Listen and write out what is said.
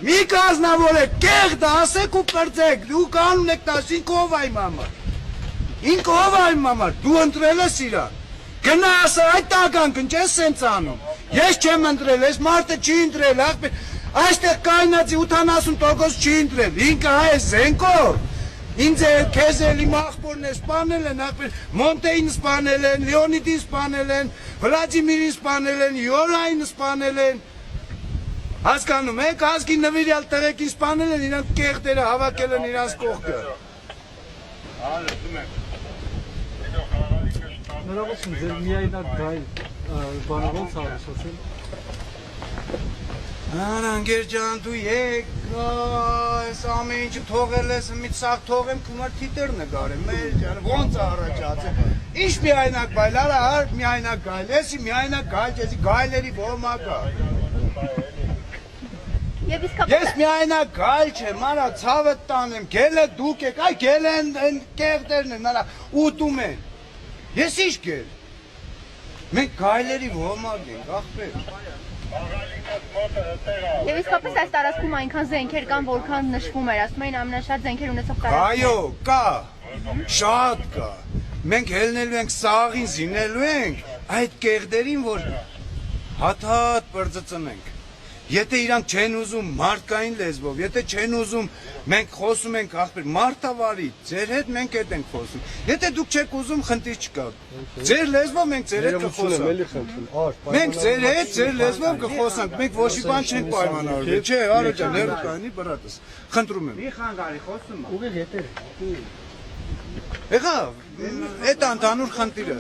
մի կազնավոր եք, կեղտ ասեք ու պրծեք, դու կանուն եք տաս, ինք ով այմ համար, ինք ով այմ համար, դու ընտրել ես իրան, գնա ասա այդ տականքն չես սենց անում, ես չեմ ընտրել, ես մարդը չի ընտրել, այստեղ կայնացի 80% չի ընտրել, ինքը հայ է զենքով, ինձ քեզ էլ իմ աղբորն է սպանել են, Մոնտեին սպանել են, Լեոնիդին սպանել են, Վլադիմիրին սպանել են, Յորային սպանել են, հասկանում եք, ազգի նվիրյալ տղեկին սպանել են, իրանք կեղտերը հավաքել են իրանց կողքը։ Հնարավորություն ձեր միայնակ գայլ բանավոնց հարուսացել։ Անգեր ջան, դու եկա, այս ամեն ինչը թողել ես, մի սաղ թողեմ, կումար թիտեր նգարեմ, մեր ջան, ոնց առաջացել, ինչ միայնակ բայլ, արա հարկ միայնակ գայլ, եսի միայնակ գայլ, եսի գայլերի ոմակա։ Ես միայնակ գայլ չեմ, արա ցավը տանեմ, գելը դուք եք, այ գել են կեղտերն են, արա ուտում են, ես ինչ գել, մենք գայլերի ոմակ ենք, աղբեր։ Եվ իսկապես այս տարածքում այնքան զենքեր կան, որքան նշվում էր, ասում էին ամենաշատ զենքեր ունեցող տարածքում։ Այո, կա, շատ կա, մենք հելնելու ենք սաղին, զինելու ենք, այդ կեղդերին, որ հատ պրծծնենք, եթե իրանք չեն ուզում մարդկային լեզվով, եթե չեն ուզում, մենք խոսում ենք աղբեր, մարդավարի, ձեր հետ մենք հետ ենք խոսում, եթե դուք չեք ուզում, խնդիր չկա, ձեր լեզվով մենք ձեր հետ կխոսանք, մենք ձեր հետ, ձեր լեզվով կխոսանք, մենք ոչ մի բան չենք պայմանավորվել, չէ, արո ջան, հեռու կայնի բրատս, խնդրում եմ։ Մի խանգարի խոսում։ Եղավ, այդ ընդհանուր խնդիրը։